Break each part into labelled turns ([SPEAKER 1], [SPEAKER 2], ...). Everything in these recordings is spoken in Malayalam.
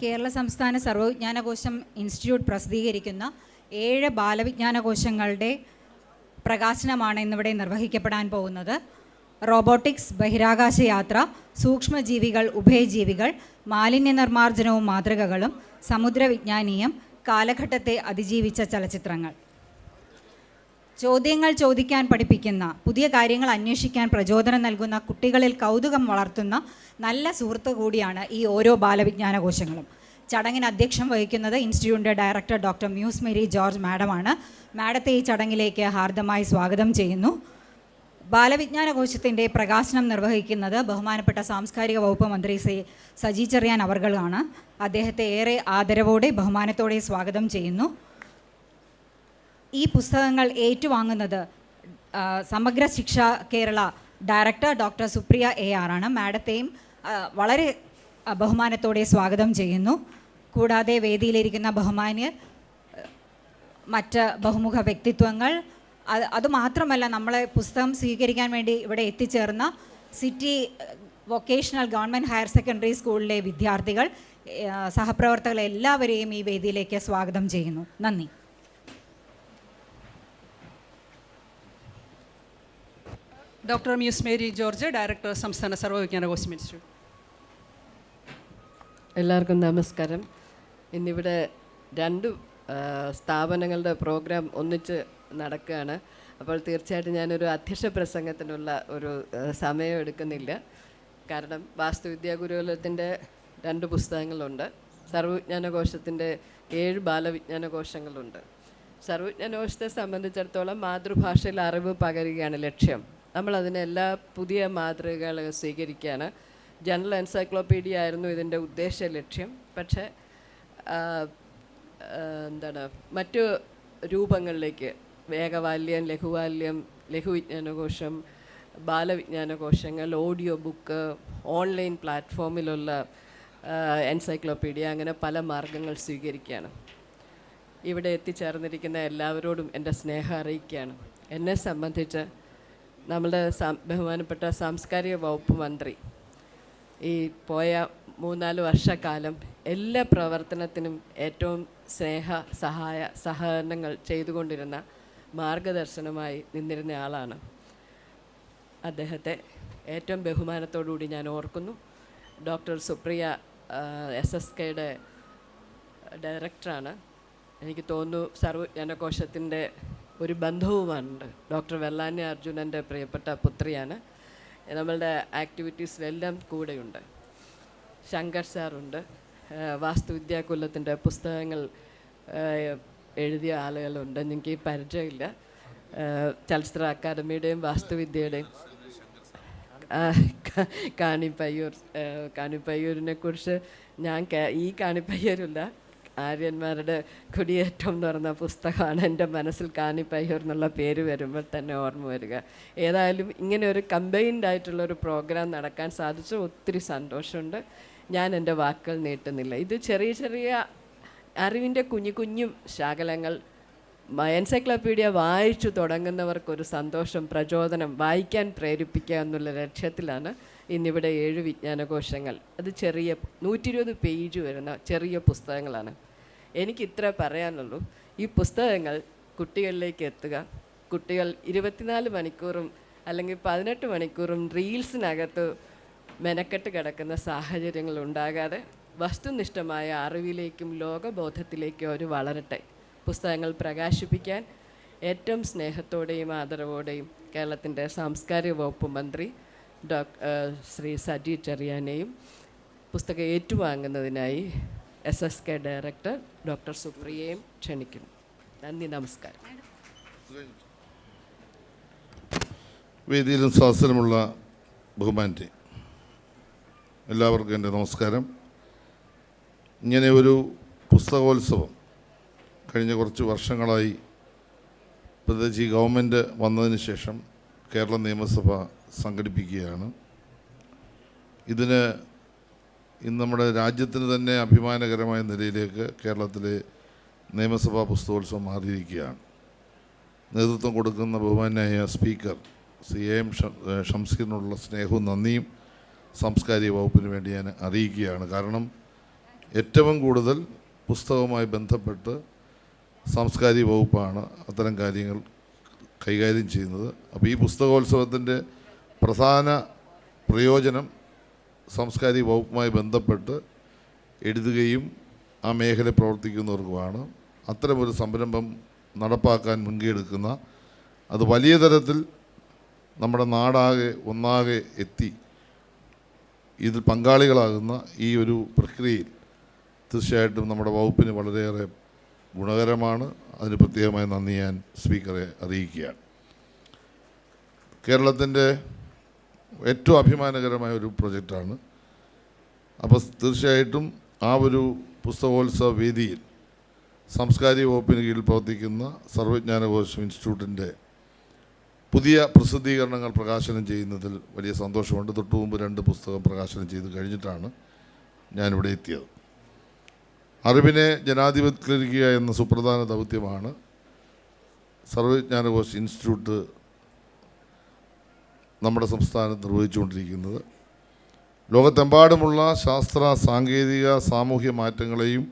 [SPEAKER 1] കേരള സംസ്ഥാന സർവ്വവിജ്ഞാനകോശം ഇൻസ്റ്റിറ്റ്യൂട്ട് പ്രസിദ്ധീകരിക്കുന്ന 7 ബാലവിജ്ഞാനകോശങ്ങളുടെ പ്രകാശനമാണ് ഇന്നിവിടെ നിർവഹിക്കപ്പെടാൻ പോകുന്നത്. റോബോട്ടിക്സ്, ബഹിരാകാശ യാത്ര, സൂക്ഷ്മജീവികൾ, ഉഭയജീവികൾ, മാലിന്യ നിർമ്മാർജ്ജനവും മാതൃകകളും, സമുദ്രവിജ്ഞാനീയം, കാലഘട്ടത്തെ അതിജീവിച്ച ചലച്ചിത്രങ്ങൾ. ചോദ്യങ്ങൾ ചോദിക്കാൻ പഠിപ്പിക്കുന്ന, പുതിയ കാര്യങ്ങൾ അന്വേഷിക്കാൻ പ്രചോദനം നൽകുന്ന, കുട്ടികളിൽ കൗതുകം വളർത്തുന്ന നല്ല സുഹൃത്ത് കൂടിയാണ് ഈ ഓരോ ബാലവിജ്ഞാനകോശങ്ങളും. ചടങ്ങിന് അധ്യക്ഷം വഹിക്കുന്നത് ഇൻസ്റ്റിറ്റ്യൂട്ടിൻ്റെ director doctor Muse Mary George മാഡമാണ്. മാഡത്തെ ഈ ചടങ്ങിലേക്ക് ഹാർദമായി സ്വാഗതം ചെയ്യുന്നു. ബാലവിജ്ഞാനകോശത്തിൻ്റെ പ്രകാശനം നിർവഹിക്കുന്നത് ബഹുമാനപ്പെട്ട സാംസ്കാരിക വകുപ്പ് മന്ത്രി സജി ചെറിയാൻ അവർകളാണ്. അദ്ദേഹത്തെ ഏറെ ആദരവോടെ ബഹുമാനത്തോടെ സ്വാഗതം ചെയ്യുന്നു. ഈ പുസ്തകങ്ങൾ ഏറ്റുവാങ്ങുന്നത് സമഗ്ര ശിക്ഷ Kerala director doctor Supriya AR ആണ്. മാഡത്തെയും വളരെ ബഹുമാനത്തോടെ സ്വാഗതം ചെയ്യുന്നു. കൂടാതെ വേദിയിലിരിക്കുന്ന ബഹുമാന്യർ, മറ്റ് ബഹുമുഖ വ്യക്തിത്വങ്ങൾ, അതുമാത്രമല്ല നമ്മളെ പുസ്തകം സ്വീകരിക്കാൻ വേണ്ടി ഇവിടെ എത്തിച്ചേർന്ന city vocational government higher secondary സ്കൂളിലെ വിദ്യാർത്ഥികൾ, സഹപ്രവർത്തകർ എല്ലാവരെയും ഈ വേദിയിലേക്ക് സ്വാഗതം ചെയ്യുന്നു. നന്ദി.
[SPEAKER 2] Doctor Muse Mary George, director, സംസ്ഥാന സർവ്വവിജ്ഞാനകോശം ഇൻസ്റ്റിറ്റ്യൂട്ട്.
[SPEAKER 3] എല്ലാവർക്കും നമസ്കാരം. ഇന്നിവിടെ 2 സ്ഥാപനങ്ങളുടെ പ്രോഗ്രാം ഒന്നിച്ച് നടക്കുകയാണ്. അപ്പോൾ തീർച്ചയായിട്ടും ഞാനൊരു അധ്യക്ഷ പ്രസംഗത്തിനുള്ള ഒരു സമയം എടുക്കുന്നില്ല. കാരണം വാസ്തുവിദ്യാ ഗുരുകുലത്തിൻ്റെ 2 പുസ്തകങ്ങളുണ്ട്. സർവ്വവിജ്ഞാനകോശത്തിൻ്റെ 7 ബാലവിജ്ഞാനകോശങ്ങളുണ്ട്. സർവ്വവിജ്ഞാനകോശത്തെ സംബന്ധിച്ചിടത്തോളം മാതൃഭാഷയിൽ അറിവ് പകരുകയാണ് ലക്ഷ്യം. നമ്മളതിനെല്ലാ പുതിയ മാതൃകകൾ സ്വീകരിക്കുകയാണ്. ജനറൽ എൻസൈക്ലോപീഡിയ ആയിരുന്നു ഇതിൻ്റെ ഉദ്ദേശ ലക്ഷ്യം. പക്ഷേ മറ്റു രൂപങ്ങളിലേക്ക് വേഗവാല്യം, ലഘുവാല്യം, ലഘുവിജ്ഞാനകോശം, ബാലവിജ്ഞാനകോശങ്ങൾ, ഓഡിയോ ബുക്ക്, ഓൺലൈൻ പ്ലാറ്റ്ഫോമിലുള്ള എൻസൈക്ലോപീഡിയ, അങ്ങനെ പല മാർഗങ്ങൾ സ്വീകരിക്കുകയാണ്. ഇവിടെ എത്തിച്ചേർന്നിരിക്കുന്ന എല്ലാവരോടും എൻ്റെ സ്നേഹം അറിയിക്കുകയാണ്. എന്നെ സംബന്ധിച്ച് നമ്മുടെ ബഹുമാനപ്പെട്ട സാംസ്കാരിക വകുപ്പ് മന്ത്രി ഈ പോയ 3-4 വർഷക്കാലം എല്ലാ പ്രവർത്തനത്തിനും ഏറ്റവും സഹകരണങ്ങൾ ചെയ്തുകൊണ്ടിരുന്ന, മാർഗദർശനമായി നിന്നിരുന്ന ആളാണ്. അദ്ദേഹത്തെ ഏറ്റവും ബഹുമാനത്തോടുകൂടി ഞാൻ ഓർക്കുന്നു. ഡോക്ടർ സുപ്രിയ SSKയുടെ ഡയറക്ടറാണ്. എനിക്ക് തോന്നുന്നു സർവ്വവിജ്ഞാനകോശത്തിൻ്റെ ഒരു ബന്ധവുമുണ്ട്. ഡോക്ടർ വെള്ളാനി അർജുനൻ്റെ പ്രിയപ്പെട്ട പുത്രിയാണ്. നമ്മളുടെ ആക്ടിവിറ്റീസിലെല്ലാം കൂടെയുണ്ട്. ശങ്കർ സാറുണ്ട്. വാസ്തുവിദ്യാകുലത്തിൻ്റെ പുസ്തകങ്ങൾ എഴുതിയ ആളുകളുണ്ട്. എനിക്ക് പരിചയമില്ല. ചലച്ചിത്ര അക്കാദമിയുടെയും വാസ്തുവിദ്യയുടെയും കാണിപ്പയ്യൂരിനെ കുറിച്ച് ഞാൻ ഈ കാണിപ്പയ്യൂരില്ല, ആര്യന്മാരുടെ കുടിയേറ്റം എന്ന് പറഞ്ഞ പുസ്തകമാണ് എൻ്റെ മനസ്സിൽ കാണിപ്പയ്യൂർ എന്നുള്ള പേര് വരുമ്പോൾ തന്നെ ഓർമ്മ വരിക. ഏതായാലും ഇങ്ങനെ ഒരു കമ്പൈൻഡ് ആയിട്ടുള്ളൊരു പ്രോഗ്രാം നടക്കാൻ സാധിച്ചു ഒത്തിരി സന്തോഷമുണ്ട്. ഞാൻ എൻ്റെ വാക്കുകൾ നീട്ടുന്നില്ല. ഇത് ചെറിയ ചെറിയ അറിവിൻ്റെ കുഞ്ഞു ശകലങ്ങൾ എൻസൈക്ലോപീഡിയ വായിച്ചു തുടങ്ങുന്നവർക്കൊരു സന്തോഷം, പ്രചോദനം, വായിക്കാൻ പ്രേരിപ്പിക്കുക എന്നുള്ള ലക്ഷ്യത്തിലാണ് ഇന്നിവിടെ 7 വിജ്ഞാനകോശങ്ങൾ. അത് ചെറിയ 120 പേജ് വരുന്ന ചെറിയ പുസ്തകങ്ങളാണ്. എനിക്കിത്ര പറയാനുള്ളൂ. ഈ പുസ്തകങ്ങൾ കുട്ടികളിലേക്ക് എത്തുക. കുട്ടികൾ 24 മണിക്കൂറും അല്ലെങ്കിൽ 18 മണിക്കൂറും റീൽസിനകത്ത് മെനക്കെട്ട് കിടക്കുന്ന സാഹചര്യങ്ങൾ ഉണ്ടാകാതെ വസ്തുനിഷ്ഠമായ അറിവിലേക്കും ലോകബോധത്തിലേക്കും അവർ വളരട്ടെ. പുസ്തകങ്ങൾ പ്രകാശിപ്പിക്കാൻ ഏറ്റവും സ്നേഹത്തോടെയും ആദരവോടെയും കേരളത്തിൻ്റെ സാംസ്കാരിക വകുപ്പ് മന്ത്രി ശ്രീ സജി ചെറിയാനെയും പുസ്തകം ഏറ്റുവാങ്ങുന്നതിനായി SSK ഡയറക്ടർ ഡോക്ടർ സുപ്രിയയും ക്ഷണിക്കുന്നു. നന്ദി, നമസ്കാരം.
[SPEAKER 4] വേദിയിലും സദസ്സിലുമുള്ള ബഹുമാനത്തെ എല്ലാവർക്കും എൻ്റെ നമസ്കാരം. ഇങ്ങനെ ഒരു പുസ്തകോത്സവം കഴിഞ്ഞ കുറച്ച് വർഷങ്ങളായി, പ്രത്യേകിച്ച് ഈ ഗവൺമെൻറ് വന്നതിന് ശേഷം കേരള നിയമസഭ സംഘടിപ്പിക്കുകയാണ്. ഇതിന് ഇന്ന് നമ്മുടെ രാജ്യത്തിന് തന്നെ അഭിമാനകരമായ നിലയിലേക്ക് കേരളത്തിലെ നിയമസഭാ പുസ്തകോത്സവം മാറിയിരിക്കുകയാണ്. നേതൃത്വം കൊടുക്കുന്ന ബഹുമാന്യായ സ്പീക്കർ AM ഷംസീറിനുള്ള സ്നേഹവും നന്ദിയും സാംസ്കാരിക വകുപ്പിന് വേണ്ടി ഞാൻ അറിയിക്കുകയാണ്. കാരണം ഏറ്റവും കൂടുതൽ പുസ്തകവുമായി ബന്ധപ്പെട്ട് സാംസ്കാരിക വകുപ്പാണ് അത്തരം കാര്യങ്ങൾ കൈകാര്യം ചെയ്യുന്നത്. അപ്പോൾ ഈ പുസ്തകോത്സവത്തിൻ്റെ പ്രധാന പ്രയോജനം സാംസ്കാരിക വകുപ്പുമായി ബന്ധപ്പെട്ട് എഴുതുകയും ആ മേഖല പ്രവർത്തിക്കുന്നവർക്കുമാണ്. അത്തരമൊരു സംരംഭം നടപ്പാക്കാൻ മുൻകൈയെടുക്കുന്ന, അത് വലിയ തരത്തിൽ നമ്മുടെ നാടാകെ ഒന്നാകെ എത്തി ഇതിൽ പങ്കാളികളാകുന്ന ഈ ഒരു പ്രക്രിയയിൽ തീർച്ചയായിട്ടും നമ്മുടെ വകുപ്പിന് വളരെയേറെ ഗുണകരമാണ്. അതിന് പ്രത്യേകമായി നന്ദി ഞാൻ സ്പീക്കറെ അറിയിക്കുകയാണ്. കേരളത്തിൻ്റെ ഏറ്റവും അഭിമാനകരമായ ഒരു പ്രൊജക്റ്റാണ്. അപ്പോൾ തീർച്ചയായിട്ടും ആ ഒരു പുസ്തകോത്സവ വേദിയിൽ സാംസ്കാരിക വകുപ്പിന് കീഴിൽ പ്രവർത്തിക്കുന്ന സർവ്വജ്ഞാനകോശം ഇൻസ്റ്റിറ്റ്യൂട്ടിൻ്റെ പുതിയ പ്രസിദ്ധീകരണങ്ങൾ പ്രകാശനം ചെയ്യുന്നതിൽ വലിയ സന്തോഷമുണ്ട്. തൊട്ടു മുമ്പ് 2 പുസ്തകം പ്രകാശനം ചെയ്ത് കഴിഞ്ഞിട്ടാണ് ഞാനിവിടെ എത്തിയത്. അറിവിനെ ജനാധിപത്യവൽക്കരിക്കുക എന്ന സുപ്രധാന ദൗത്യമാണ് സർവ്വജ്ഞാനകോശ ഇൻസ്റ്റിറ്റ്യൂട്ട് നമ്മുടെ സംസ്ഥാനത്ത് നിർവഹിച്ചുകൊണ്ടിരിക്കുന്നത്. ലോകത്തെമ്പാടുമുള്ള ശാസ്ത്ര, സാങ്കേതിക, സാമൂഹ്യ മാറ്റങ്ങളെയും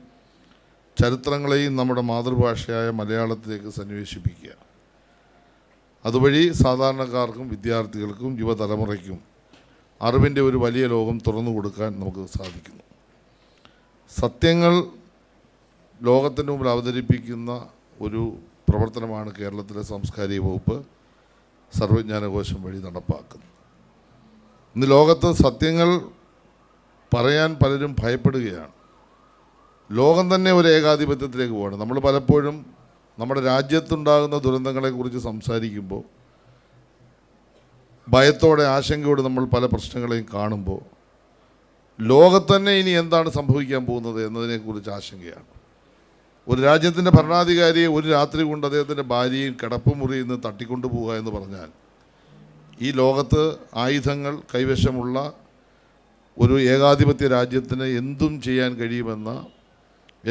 [SPEAKER 4] ചരിത്രങ്ങളെയും നമ്മുടെ മാതൃഭാഷയായ മലയാളത്തിലേക്ക് സന്നിവേശിപ്പിക്കുക. അതുവഴി സാധാരണക്കാർക്കും വിദ്യാർത്ഥികൾക്കും യുവതലമുറയ്ക്കും അറിവിൻ്റെ ഒരു വലിയ ലോകം തുറന്നു കൊടുക്കാൻ നമുക്ക് സാധിക്കുന്നു. സത്യങ്ങൾ ലോകത്തിൻ്റെ മുമ്പിൽ അവതരിപ്പിക്കുന്ന ഒരു പ്രവർത്തനമാണ് കേരളത്തിലെ സാംസ്കാരിക വകുപ്പ് സർവ്വജ്ഞാനകോശം വഴി നടപ്പാക്കുന്നത്. ഇന്ന് ലോകത്ത് സത്യങ്ങൾ പറയാൻ പലരും ഭയപ്പെടുകയാണ്. ലോകം തന്നെ ഒരു ഏകാധിപത്യത്തിലേക്ക് പോവാണ്. നമ്മൾ പലപ്പോഴും നമ്മുടെ രാജ്യത്തുണ്ടാകുന്ന ദുരന്തങ്ങളെക്കുറിച്ച് സംസാരിക്കുമ്പോൾ ഭയത്തോടെ, ആശങ്കയോടെ നമ്മൾ പല പ്രശ്നങ്ങളെയും കാണുമ്പോൾ ലോകത്ത് തന്നെ ഇനി എന്താണ് സംഭവിക്കാൻ പോകുന്നത് എന്നതിനെക്കുറിച്ച് ആശങ്കയാണ്. ഒരു രാജ്യത്തിൻ്റെ ഭരണാധികാരിയെ ഒരു രാത്രി കൊണ്ട് അദ്ദേഹത്തിൻ്റെ ഭാര്യയും കിടപ്പുമുറിയിൽ നിന്ന് തട്ടിക്കൊണ്ടുപോവുക എന്ന് പറഞ്ഞാൽ ഈ ലോകത്ത് ആയുധങ്ങൾ കൈവശമുള്ള ഒരു ഏകാധിപത്യ രാജ്യത്തിന് എന്തും ചെയ്യാൻ കഴിയുമെന്ന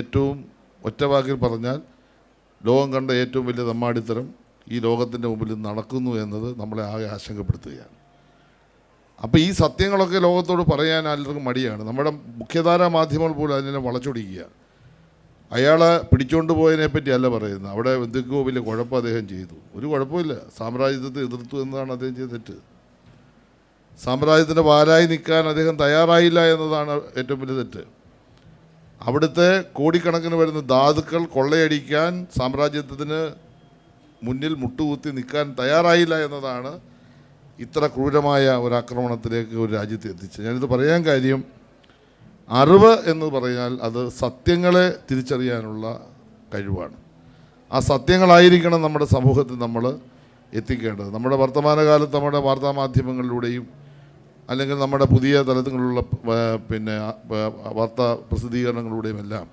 [SPEAKER 4] ഏറ്റവും ഒറ്റവാക്കിൽ പറഞ്ഞാൽ ലോകം കണ്ട ഏറ്റവും വലിയ തമ്മാടിത്തരം ഈ ലോകത്തിൻ്റെ മുമ്പിൽ നടക്കുന്നു എന്നത് നമ്മളെ ആകെ ആശങ്കപ്പെടുത്തുകയാണ്. അപ്പോൾ ഈ സത്യങ്ങളൊക്കെ ലോകത്തോട് പറയാൻ എല്ലാവർക്കും മടിയാണ്. നമ്മുടെ മുഖ്യധാരാ മാധ്യമങ്ങൾ പോലും അതിനെ വളച്ചൊടിക്കുക. അയാളെ പിടിച്ചുകൊണ്ട് പോയതിനെ പറ്റി അല്ല പറയുന്നത്. അവിടെ എന്തൊക്കെയോ വലിയ കുഴപ്പം അദ്ദേഹം ചെയ്തു. ഒരു കുഴപ്പമില്ല. സാമ്രാജ്യത്തെ എതിർത്തു എന്നതാണ് അദ്ദേഹം ചെയ്ത തെറ്റ്. സാമ്രാജ്യത്തിൻ്റെ വാലായി നിൽക്കാൻ അദ്ദേഹം തയ്യാറായില്ല എന്നതാണ് ഏറ്റവും വലിയ തെറ്റ്. അവിടുത്തെ കോടിക്കണക്കിന് വരുന്ന ധാതുക്കൾ കൊള്ളയടിക്കാൻ സാമ്രാജ്യത്തിന് മുന്നിൽ മുട്ടുകുത്തി നിൽക്കാൻ തയ്യാറായില്ല എന്നതാണ് ഇത്ര ക്രൂരമായ ഒരു ആക്രമണത്തിലേക്ക് ഒരു രാജ്യത്തെ എത്തിച്ചത്. ഞാനിത് പറയാൻ കാര്യം, അറിവ് എന്ന് പറഞ്ഞാൽ അത് സത്യങ്ങളെ തിരിച്ചറിയാനുള്ള കഴിവാണ്. ആ സത്യങ്ങളായിരിക്കണം നമ്മുടെ സമൂഹത്തിൽ നമ്മൾ എത്തിക്കേണ്ടത്. നമ്മുടെ വർത്തമാനകാലത്ത് നമ്മുടെ വാർത്താമാധ്യമങ്ങളിലൂടെയും അല്ലെങ്കിൽ നമ്മുടെ പുതിയ തലത്തിലുള്ള വാർത്താ പ്രസിദ്ധീകരണങ്ങളിലൂടെയും എല്ലാം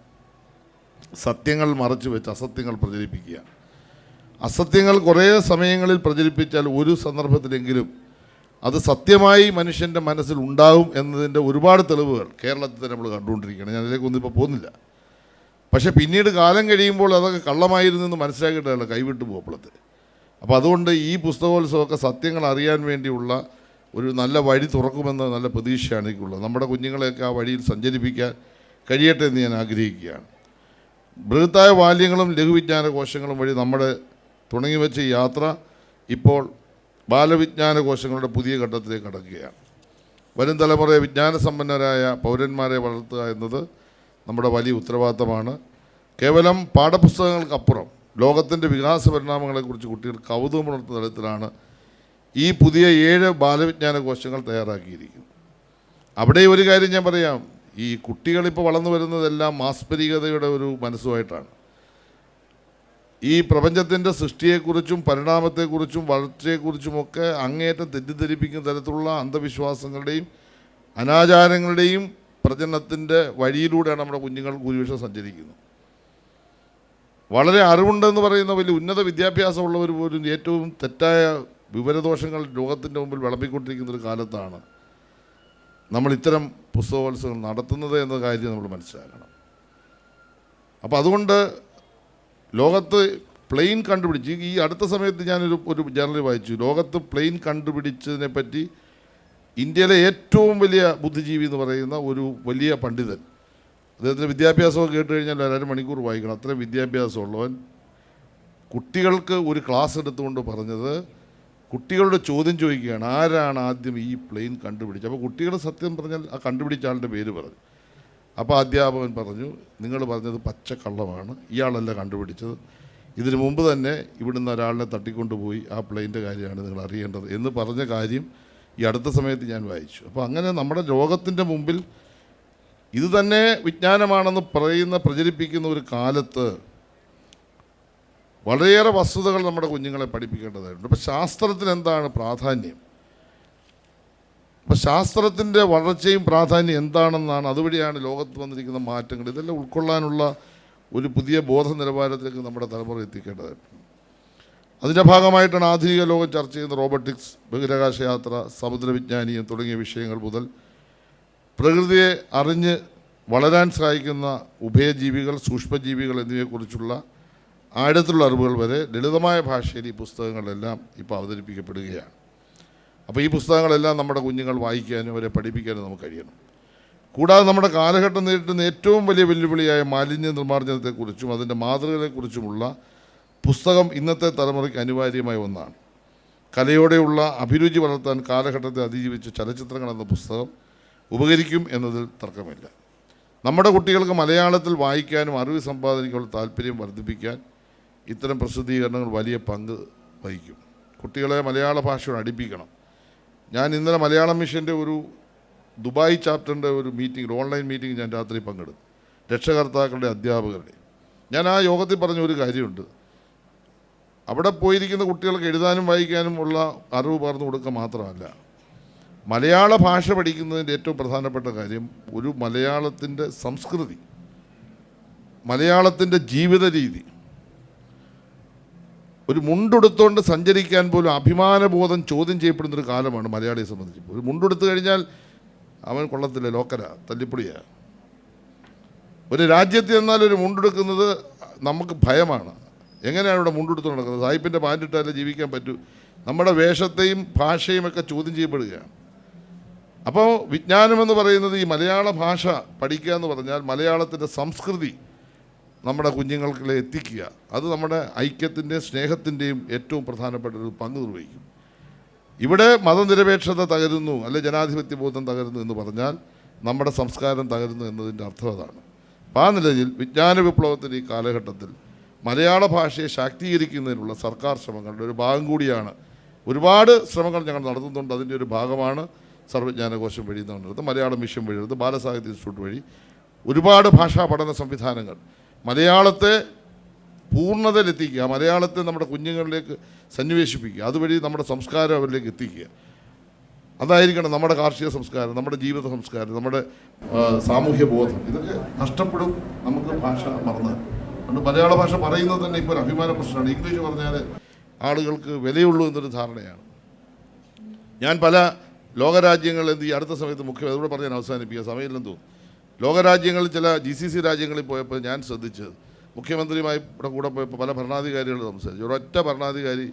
[SPEAKER 4] സത്യങ്ങൾ മറച്ചു വെച്ച് അസത്യങ്ങൾ പ്രചരിപ്പിക്കുക. അസത്യങ്ങൾ കുറേ സമയങ്ങളിൽ പ്രചരിപ്പിച്ചാൽ ഒരു സന്ദർഭത്തിലെങ്കിലും അത് സത്യമായി മനുഷ്യൻ്റെ മനസ്സിൽ ഉണ്ടാവും എന്നതിൻ്റെ ഒരുപാട് തെളിവുകൾ കേരളത്തിൽ നമ്മൾ കണ്ടുകൊണ്ടിരിക്കുകയാണ്. ഞാൻ അതിലേക്കൊന്നും ഇപ്പോൾ പോകുന്നില്ല. പക്ഷേ പിന്നീട് കാലം കഴിയുമ്പോൾ അതൊക്കെ കള്ളമായിരുന്നെന്ന് മനസ്സിലാക്കിയിട്ടല്ല കൈവിട്ടു പോകുമ്പോഴത്തെ. അപ്പോൾ അതുകൊണ്ട് ഈ പുസ്തകോത്സവമൊക്കെ സത്യങ്ങൾ അറിയാൻ വേണ്ടിയുള്ള ഒരു നല്ല വഴി തുറക്കുമെന്ന നല്ല പ്രതീക്ഷയാണ് എനിക്കുള്ളത്. നമ്മുടെ കുഞ്ഞുങ്ങളെയൊക്കെ ആ വഴിയിൽ സഞ്ചരിപ്പിക്കാൻ കഴിയട്ടെ എന്ന് ഞാൻ ആഗ്രഹിക്കുകയാണ്. ബൃഹത്തായ ബാല്യങ്ങളും ലഘുവിജ്ഞാന കോശങ്ങളും വഴി നമ്മുടെ തുടങ്ങിവെച്ച ഈ യാത്ര ഇപ്പോൾ ബാലവിജ്ഞാന കോശങ്ങളുടെ പുതിയ ഘട്ടത്തിലേക്ക് കടക്കുകയാണ്. വരും തലമുറയെ വിജ്ഞാനസമ്പന്നരായ പൗരന്മാരെ വളർത്തുക എന്നത് നമ്മുടെ വലിയ ഉത്തരവാദിത്തമാണ്. കേവലം പാഠപുസ്തകങ്ങൾക്കപ്പുറം ലോകത്തിൻ്റെ വികാസ പരിണാമങ്ങളെക്കുറിച്ച് കുട്ടികൾ കൗതുകമുണർത്തുന്ന തരത്തിലാണ് ഈ പുതിയ 7 ബാലവിജ്ഞാന കോശങ്ങൾ തയ്യാറാക്കിയിരിക്കുന്നത്. അവിടെ ഒരു കാര്യം ഞാൻ പറയാം, ഈ കുട്ടികളിപ്പോൾ വളർന്നു വരുന്നതെല്ലാം മാസ്മരികതയുടെ ഒരു മനസ്സുമായിട്ടാണ്. ഈ പ്രപഞ്ചത്തിൻ്റെ സൃഷ്ടിയെക്കുറിച്ചും പരിണാമത്തെക്കുറിച്ചും വളർച്ചയെക്കുറിച്ചുമൊക്കെ അങ്ങേയറ്റം തെറ്റിദ്ധരിപ്പിക്കുന്ന തരത്തിലുള്ള അന്ധവിശ്വാസങ്ങളുടെയും അനാചാരങ്ങളുടെയും പ്രചരണത്തിൻ്റെ വഴിയിലൂടെയാണ് നമ്മുടെ കുഞ്ഞുങ്ങൾ ഭൂരിപക്ഷം സഞ്ചരിക്കുന്നത്. വളരെ അറിവുണ്ടെന്ന് പറയുന്ന വലിയ ഉന്നത വിദ്യാഭ്യാസമുള്ളവർ പോലും ഏറ്റവും തെറ്റായ വിവരദോഷങ്ങൾ ലോകത്തിൻ്റെ മുമ്പിൽ വിളമ്പിക്കൊണ്ടിരിക്കുന്നൊരു കാലത്താണ് നമ്മൾ ഇത്തരം പുസ്തകോത്സവങ്ങൾ നടത്തുന്നത് എന്ന കാര്യം നമ്മൾ മനസ്സിലാക്കണം. അപ്പോൾ അതുകൊണ്ട് ലോകത്ത് പ്ലെയിൻ കണ്ടുപിടിച്ച് ഈ അടുത്ത സമയത്ത് ഞാനൊരു ജേർണൽ വായിച്ചു. ലോകത്ത് പ്ലെയിൻ കണ്ടുപിടിച്ചതിനെ പറ്റി ഇന്ത്യയിലെ ഏറ്റവും വലിയ ബുദ്ധിജീവി എന്ന് പറയുന്ന ഒരു വലിയ പണ്ഡിതൻ അദ്ദേഹത്തിൻ്റെ വിദ്യാഭ്യാസമൊക്കെ കേട്ട് കഴിഞ്ഞാൽ 1.5 മണിക്കൂർ വായിക്കണം, അത്രയും വിദ്യാഭ്യാസമുള്ളവൻ. കുട്ടികൾക്ക് ഒരു ക്ലാസ് എടുത്തുകൊണ്ട് പറഞ്ഞത്, കുട്ടികളുടെ ചോദ്യം ചോദിക്കുകയാണ്, ആരാണ് ആദ്യം ഈ പ്ലെയിൻ കണ്ടുപിടിച്ചത്? അപ്പോൾ കുട്ടികൾ സത്യം പറഞ്ഞാൽ ആ കണ്ടുപിടിച്ച ആളുടെ പേര് പറഞ്ഞു. അപ്പോൾ അധ്യാപകൻ പറഞ്ഞു, നിങ്ങൾ പറഞ്ഞത് പച്ചക്കള്ളമാണ്, ഇയാളല്ല കണ്ടുപിടിച്ചത്, ഇതിനു മുമ്പ് തന്നെ ഇവിടുന്ന് ഒരാളിനെ തട്ടിക്കൊണ്ടുപോയി, ആ പ്ലെയിൻ്റെ കാര്യമാണ് നിങ്ങൾ അറിയേണ്ടത് എന്ന് പറഞ്ഞ കാര്യം ഈ അടുത്ത സമയത്ത് ഞാൻ വായിച്ചു. അപ്പോൾ അങ്ങനെ നമ്മുടെ ലോകത്തിൻ്റെ മുമ്പിൽ ഇത് തന്നെ വിജ്ഞാനമാണെന്ന് പ്രചരിപ്പിക്കുന്ന ഒരു കാലത്ത് വളരെയേറെ വസ്തുതകൾ നമ്മുടെ കുഞ്ഞുങ്ങളെ പഠിപ്പിക്കേണ്ടതായിട്ടുണ്ട്. അപ്പോൾ ശാസ്ത്രത്തിന് എന്താണ് പ്രാധാന്യം? അപ്പോൾ ശാസ്ത്രത്തിൻ്റെ വളർച്ചയും പ്രാധാന്യം എന്താണെന്നാണ്, അതുവഴിയാണ് ലോകത്ത് വന്നിരിക്കുന്ന മാറ്റങ്ങൾ, ഇതെല്ലാം ഉൾക്കൊള്ളാനുള്ള ഒരു പുതിയ ബോധ നിലവാരത്തിലേക്ക് നമ്മുടെ തലമുറ എത്തിക്കേണ്ടതായിട്ടുണ്ട്. അതിൻ്റെ ഭാഗമായിട്ടാണ് ആധുനിക ലോകം ചർച്ച ചെയ്യുന്ന റോബോട്ടിക്സ്, ബഹിരാകാശ യാത്ര, സമുദ്രവിജ്ഞാനീയം തുടങ്ങിയ വിഷയങ്ങൾ മുതൽ പ്രകൃതിയെ അറിഞ്ഞ് വളരാൻ സഹായിക്കുന്ന ഉഭയജീവികൾ, സൂക്ഷ്മജീവികൾ എന്നിവയെക്കുറിച്ചുള്ള ആഴത്തിലുള്ള അറിവുകൾ വരെ ലളിതമായ ഭാഷയിൽ ഈ പുസ്തകങ്ങളെല്ലാം ഇപ്പോൾ അവതരിപ്പിക്കപ്പെടുകയാണ്. അപ്പോൾ ഈ പുസ്തകങ്ങളെല്ലാം നമ്മുടെ കുഞ്ഞുങ്ങൾ വായിക്കാനും അവരെ പഠിപ്പിക്കാനും നമുക്ക് കഴിയണം. കൂടാതെ നമ്മുടെ കാലഘട്ടം നേരിടുന്ന ഏറ്റവും വലിയ വെല്ലുവിളിയായ മാലിന്യ നിർമ്മാർജ്ജനത്തെക്കുറിച്ചും അതിൻ്റെ മാതൃകകളെക്കുറിച്ചുമുള്ള പുസ്തകം ഇന്നത്തെ തലമുറയ്ക്ക് അനിവാര്യമായ ഒന്നാണ്. കലയോടെയുള്ള അഭിരുചി വളർത്താൻ കാലഘട്ടത്തെ അതിജീവിച്ച ചലച്ചിത്രങ്ങൾ എന്ന പുസ്തകം ഉപകരിക്കും എന്നതിൽ തർക്കമില്ല. നമ്മുടെ കുട്ടികൾക്ക് മലയാളത്തിൽ വായിക്കാനും അറിവ് സമ്പാദനയ്ക്കുള്ള താല്പര്യം വർദ്ധിപ്പിക്കാൻ ഇത്തരം പ്രസിദ്ധീകരണങ്ങൾ വലിയ പങ്ക് വഹിക്കും. കുട്ടികളെ മലയാള ഭാഷയോട് അടുപ്പിക്കണം. ഞാൻ ഇന്നലെ മലയാളം മിഷൻ്റെ ഒരു ദുബായ് ചാപ്റ്ററിൻ്റെ ഒരു മീറ്റിംഗ്, ഓൺലൈൻ മീറ്റിംഗ് ഞാൻ രാത്രി പങ്കെടുത്തു, രക്ഷകർത്താക്കളുടെ, അധ്യാപകരുടെ. ഞാൻ ആ യോഗത്തിൽ പറഞ്ഞ ഒരു കാര്യമുണ്ട്, അവിടെ പോയിരിക്കുന്ന കുട്ടികൾക്ക് എഴുതാനും വായിക്കാനും ഉള്ള അറിവ് പകർന്നു കൊടുക്കുക മാത്രമല്ല, മലയാള ഭാഷ പഠിക്കുന്നതിൻ്റെ ഏറ്റവും പ്രധാനപ്പെട്ട കാര്യം ഒരു മലയാളത്തിൻ്റെ സംസ്കൃതി, മലയാളത്തിൻ്റെ ജീവിത രീതി. ഒരു മുണ്ടെടുത്തുകൊണ്ട് സഞ്ചരിക്കാൻ പോലും അഭിമാനബോധം ചോദ്യം ചെയ്യപ്പെടുന്നൊരു കാലമാണ് മലയാളിയെ സംബന്ധിച്ച്. ഒരു മുണ്ടെടുത്തു കഴിഞ്ഞാൽ അവൻ കൊള്ളത്തില്ല, ലോക്കലാ, തല്ലിപ്പൊളിയാണ്. ഒരു രാജ്യത്ത് ചെന്നാൽ ഒരു മുണ്ടെടുക്കുന്നത് നമുക്ക് ഭയമാണ്. എങ്ങനെയാണ് ഇവിടെ മുണ്ടെടുത്ത് നടക്കുന്നത്? സായിപ്പിൻ്റെ പാൻറ്റിട്ടാലേ ജീവിക്കാൻ പറ്റൂ. നമ്മുടെ വേഷത്തെയും ഭാഷയും ഒക്കെ ചോദ്യം ചെയ്യപ്പെടുകയാണ്. അപ്പോൾ വിജ്ഞാനമെന്ന് പറയുന്നത് ഈ മലയാള ഭാഷ പഠിക്കുക എന്ന് പറഞ്ഞാൽ മലയാളത്തിൻ്റെ സംസ്കൃതി നമ്മുടെ കുഞ്ഞുങ്ങൾക്ക് എത്തിക്കുക. അത് നമ്മുടെ ഐക്യത്തിൻ്റെയും സ്നേഹത്തിൻ്റെയും ഏറ്റവും പ്രധാനപ്പെട്ട ഒരു പങ്ക് നിർവഹിക്കും. ഇവിടെ മതനിരപേക്ഷത തകരുന്നു, അല്ലെ ജനാധിപത്യ ബോധം തകരുന്നു എന്ന് പറഞ്ഞാൽ നമ്മുടെ സംസ്കാരം തകരുന്നു എന്നതിൻ്റെ അർത്ഥം അതാണ്. അപ്പോൾ ആ നിലയിൽ വിജ്ഞാന വിപ്ലവത്തിൻ്റെ ഈ കാലഘട്ടത്തിൽ മലയാള ഭാഷയെ ശാക്തീകരിക്കുന്നതിനുള്ള സർക്കാർ ശ്രമങ്ങളുടെ ഒരു ഭാഗം കൂടിയാണ്. ഒരുപാട് ശ്രമങ്ങൾ ഞങ്ങൾ നടത്തുന്നുണ്ട്. അതിൻ്റെ ഒരു ഭാഗമാണ് സർവ്വജ്ഞാനകോശം വഴി നടത്തുന്നത്, മലയാളം മിഷൻ വഴി നടത്തുന്നത്, ബാലസാഹിത്യ ഇൻസ്റ്റിറ്റ്യൂട്ട് വഴി ഒരുപാട് ഭാഷാ പഠന സംവിധാനങ്ങൾ. മലയാളത്തെ പൂർണ്ണതയിലെത്തിക്കുക, മലയാളത്തെ നമ്മുടെ കുഞ്ഞുങ്ങളിലേക്ക് സന്നിവേശിപ്പിക്കുക, അതുവഴി നമ്മുടെ സംസ്കാരം അവരിലേക്ക് എത്തിക്കുക. അതായിരിക്കണം നമ്മുടെ കാർഷിക സംസ്കാരം, നമ്മുടെ ജീവിത സംസ്കാരം, നമ്മുടെ സാമൂഹ്യ ബോധം. ഇതൊക്കെ നഷ്ടപ്പെടും നമുക്ക് ഭാഷ മറന്നാൽ. അതുകൊണ്ട് മലയാള ഭാഷ പറയുന്നത് തന്നെ ഇപ്പോൾ ഒരു അഭിമാന പ്രശ്നമാണ്. ഇംഗ്ലീഷ് പറഞ്ഞാൽ ആളുകൾക്ക് വിലയുള്ളൂ എന്നൊരു ധാരണയാണ്. ഞാൻ പല ലോകരാജ്യങ്ങളിൽ ഈ അടുത്ത സമയത്ത് അതുകൂടെ പറഞ്ഞ് ഞാൻ അവസാനിപ്പിക്കുക, സമയമില്ലെന്ന് തോന്നുന്നു. ലോകരാജ്യങ്ങളിൽ ചില GCC രാജ്യങ്ങളിൽ പോയപ്പോൾ ഞാൻ ശ്രദ്ധിച്ചത്, മുഖ്യമന്ത്രിയുമായി ഇവിടെ കൂടെ പോയപ്പോൾ പല ഭരണാധികാരികൾ സംസാരിച്ചു. ഒരൊറ്റ ഭരണാധികാരി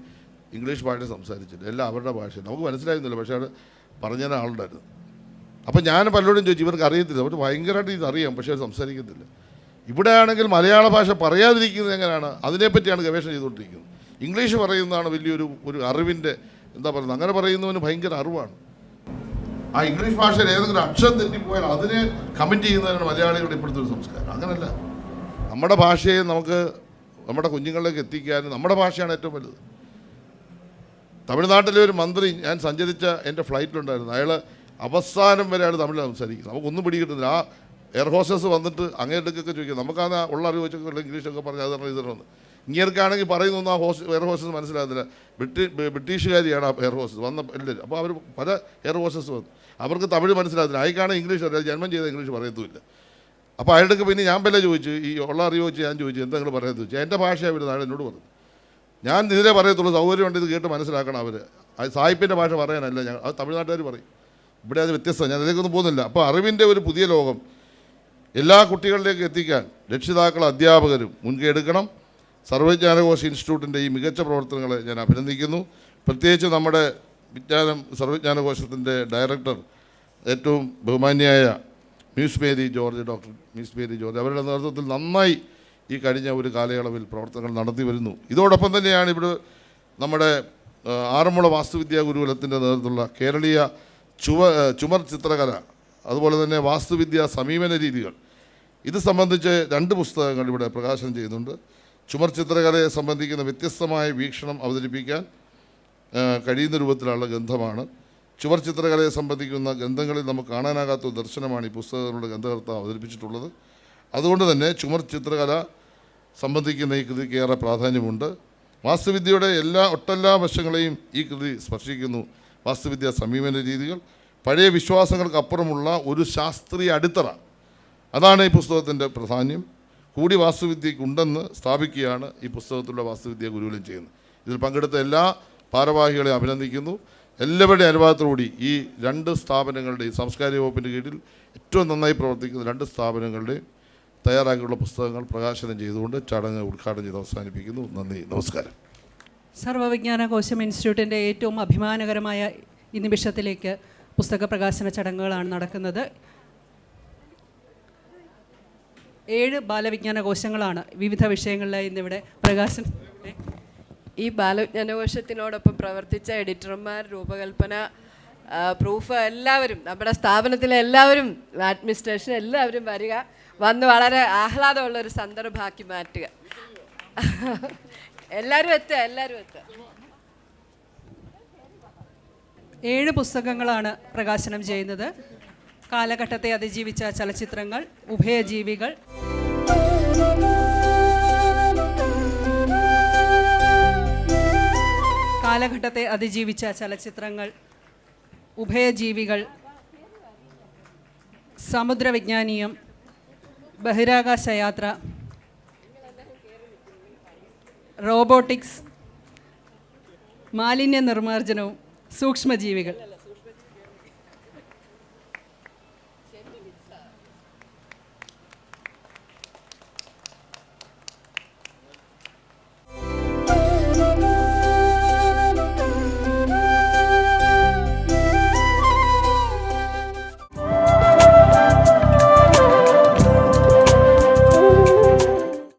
[SPEAKER 4] ഇംഗ്ലീഷ് ഭാഷ സംസാരിച്ചില്ല, എല്ലാം അവരുടെ ഭാഷ. നമുക്ക് മനസ്സിലായിരുന്നില്ല, പക്ഷേ അത് പറഞ്ഞ ആളുണ്ടായിരുന്നു. അപ്പോൾ ഞാൻ പലരോടും ചോദിച്ചു, ഇവർക്ക് അറിയത്തില്ല, അവർ ഭയങ്കരമായിട്ട് ഇത് അറിയാം, പക്ഷേ അവർ സംസാരിക്കത്തില്ല. ഇവിടെ ആണെങ്കിൽ മലയാള ഭാഷ പറയാതിരിക്കുന്നത് എങ്ങനെയാണ്, അതിനെപ്പറ്റിയാണ് ഗവേഷണം ചെയ്തുകൊണ്ടിരിക്കുന്നത്. ഇംഗ്ലീഷ് പറയുന്നതാണ് വലിയൊരു അറിവിൻ്റെ എന്താ പറയുന്നത്, അങ്ങനെ പറയുന്നവന് ഭയങ്കര അറിവാണ്. ആ ഇംഗ്ലീഷ് ഭാഷയിൽ ഏതെങ്കിലും അക്ഷരം തെറ്റിപ്പോയാൽ അതിനെ കമൻറ്റ് ചെയ്യുന്നതാണ് മലയാളികളുടെ ഇപ്പോഴത്തെ ഒരു സംസ്കാരം. അങ്ങനല്ല, നമ്മുടെ ഭാഷയെ നമുക്ക് നമ്മുടെ കുഞ്ഞുങ്ങളിലേക്ക് എത്തിക്കാനും നമ്മുടെ ഭാഷയാണ് ഏറ്റവും വലുത്. തമിഴ്നാട്ടിലെ ഒരു മന്ത്രി ഞാൻ സഞ്ചരിച്ച എൻ്റെ ഫ്ലൈറ്റിലുണ്ടായിരുന്നു. അയാൾ അവസാനം വരെ അയാൾ തമിഴിൽ സംസാരിക്കുന്നത്, നമുക്കൊന്നും പിടികിട്ടുന്നില്ല. ആ എയർ ഹോസ്റ്റസ് വന്നിട്ട് അങ്ങേട്ടൊക്കെ ചോദിക്കും, നമുക്കാണ് ഉള്ള അറിവ് വെച്ചൊക്കെ ഇംഗ്ലീഷൊക്കെ പറഞ്ഞ് അത് ഇതണമെന്ന്. ഇങ്ങേർക്കാണെങ്കിൽ പറയുന്നൊന്നും ആ എയർ ഹോസ്റ്റസ് മനസ്സിലാകുന്നില്ല. ബ്രിട്ടീഷുകാരിയാണ് ആ എയർ ഹോസ്റ്റസ് വന്ന എല്ലാവരും. അപ്പോൾ അവർ പല എയർ ഹോസ്റ്റസ് വന്നു, അവർക്ക് തമിഴ് മനസ്സിലാകുന്നില്ല. അയക്കാണ് ഇംഗ്ലീഷ് അറിയാം, ജന്മം ചെയ്ത ഇംഗ്ലീഷ് പറയത്തുമില്ല. അപ്പോൾ അയാൾക്ക് പിന്നെ ഞാൻ വല്ല ചോദിച്ചു, ഈ ഉള്ള അറിവ് വെച്ച് ഞാൻ ചോദിച്ചു, എന്താ നിങ്ങൾ പറയാമെന്ന് ചോദിച്ചു. എൻ്റെ ഭാഷയാണ് അവർ നാളെ എന്നോട് പറഞ്ഞു. ഞാൻ ഇതിലേ പറയത്തുള്ളൂ, സൗകര്യമുണ്ട് ഇത് കേട്ട് മനസ്സിലാക്കണം. അവർ സായിപ്പിൻ്റെ ഭാഷ പറയാനല്ല, അത് തമിഴ്നാട്ടുകാർ പറയും. ഇവിടെ അത് വ്യത്യസ്തമാണ്, ഞാൻ അതിലേക്കൊന്നും പോകുന്നില്ല. അപ്പോൾ അറിവിൻ്റെ ഒരു പുതിയ ലോകം എല്ലാ കുട്ടികളിലേക്ക് എത്തിക്കാൻ രക്ഷിതാക്കളും അധ്യാപകരും മുൻകൈ എടുക്കണം. സർവ്വജ്ഞാനകോശ ഇൻസ്റ്റിറ്റ്യൂട്ടിൻ്റെ ഈ മികച്ച പ്രവർത്തനങ്ങളെ ഞാൻ അഭിനന്ദിക്കുന്നു. പ്രത്യേകിച്ച് നമ്മുടെ സർവ്വജ്ഞാനകോശത്തിൻ്റെ ഡയറക്ടർ ഏറ്റവും ബഹുമാന്യായ Muse Mary George, doctor Muse Mary George അവരുടെ നേതൃത്വത്തിൽ നന്നായി ഈ കഴിഞ്ഞ ഒരു കാലയളവിൽ പ്രവർത്തനങ്ങൾ നടത്തി വരുന്നു. ഇതോടൊപ്പം തന്നെയാണ് ഇവിടെ നമ്മുടെ ആറന്മുള വാസ്തുവിദ്യാ ഗുരുകുലത്തിൻ്റെ നേതൃത്വത്തിലുള്ള കേരളീയ ചുമർ ചിത്രകല, അതുപോലെ തന്നെ വാസ്തുവിദ്യ സമീപന രീതികൾ, ഇത് സംബന്ധിച്ച് 2 പുസ്തകങ്ങൾ ഇവിടെ പ്രകാശനം ചെയ്യുന്നുണ്ട്. ചുമർ ചിത്രകലയെ സംബന്ധിക്കുന്ന വ്യത്യസ്തമായ വീക്ഷണം അവതരിപ്പിക്കാൻ കഴിയുന്ന രൂപത്തിലുള്ള ഗ്രന്ഥമാണ്. ചുമർ ചിത്രകലയെ സംബന്ധിക്കുന്ന ഗ്രന്ഥങ്ങളിൽ നമുക്ക് കാണാനാകാത്ത ഒരു ദർശനമാണ് ഈ പുസ്തകങ്ങളുടെ ഗ്രന്ഥകർത്താവ് അവതരിപ്പിച്ചിട്ടുള്ളത്. അതുകൊണ്ട് തന്നെ ചുമർ ചിത്രകല സംബന്ധിക്കുന്ന ഈ കൃതിക്ക് ഏറെ പ്രാധാന്യമുണ്ട്. വാസ്തുവിദ്യയുടെ ഒട്ടെല്ലാ വശങ്ങളെയും ഈ കൃതി സ്പർശിക്കുന്നു. വാസ്തുവിദ്യ സമീപന രീതികൾ, പഴയ വിശ്വാസങ്ങൾക്കപ്പുറമുള്ള ഒരു ശാസ്ത്രീയ അടിത്തറ, അതാണ് ഈ പുസ്തകത്തിൻ്റെ പ്രാധാന്യം. കൂടി വാസ്തുവിദ്യയ്ക്കുണ്ടെന്ന് സ്ഥാപിക്കുകയാണ് ഈ പുസ്തകത്തിലുള്ള വാസ്തുവിദ്യ ഗുരുകുലം ചെയ്യുന്നത്. ഇതിൽ പങ്കെടുത്ത എല്ലാ ഭാരവാഹികളെയും അഭിനന്ദിക്കുന്നു. എല്ലാവരുടെയും അനുവാദത്തോടുകൂടി ഈ 2 സ്ഥാപനങ്ങളുടെയും, സാംസ്കാരിക വകുപ്പിൻ്റെ കീഴിൽ ഏറ്റവും നന്നായി പ്രവർത്തിക്കുന്ന 2 സ്ഥാപനങ്ങളുടെയും തയ്യാറാക്കിയുള്ള പുസ്തകങ്ങൾ പ്രകാശനം ചെയ്തുകൊണ്ട് ചടങ്ങ് ഉദ്ഘാടനം ചെയ്ത് അവസാനിപ്പിക്കുന്നു. നന്ദി, നമസ്കാരം.
[SPEAKER 2] സർവ്വവിജ്ഞാന കോശം ഇൻസ്റ്റിറ്റ്യൂട്ടിൻ്റെ ഏറ്റവും അഭിമാനകരമായ ഈ നിമിഷത്തിലേക്ക് പുസ്തക പ്രകാശന ചടങ്ങുകളാണ് നടക്കുന്നത്. 7 ബാലവിജ്ഞാന കോശങ്ങളാണ് വിവിധ വിഷയങ്ങളിലായി ഇന്നിവിടെ പ്രകാശനം.
[SPEAKER 3] ഈ ബാലവിജ്ഞാനകോശത്തിനോടൊപ്പം പ്രവർത്തിച്ച എഡിറ്റർമാർ, രൂപകൽപ്പന, പ്രൂഫ് എല്ലാവരും, നമ്മുടെ സ്ഥാപനത്തിലെ എല്ലാവരും, അഡ്മിനിസ്ട്രേഷൻ എല്ലാവരും വന്ന് വളരെ ആഹ്ലാദമുള്ളൊരു സന്ദർഭമാക്കി മാറ്റുക. എല്ലാവരും എത്തുക.
[SPEAKER 2] 7 പുസ്തകങ്ങളാണ് പ്രകാശനം ചെയ്യുന്നത്. കാലഘട്ടത്തെ അതിജീവിച്ച ചലച്ചിത്രങ്ങൾ, ഉഭയജീവികൾ, കാലഘട്ടത്തെ അതിജീവിച്ച ചലച്ചിത്രങ്ങൾ, ഉഭയജീവികൾ, സമുദ്രവിജ്ഞാനീയം, ബഹിരാകാശയാത്ര, റോബോട്ടിക്സ്, മാലിന്യ നിർമ്മാർജ്ജനവും സൂക്ഷ്മജീവികൾ.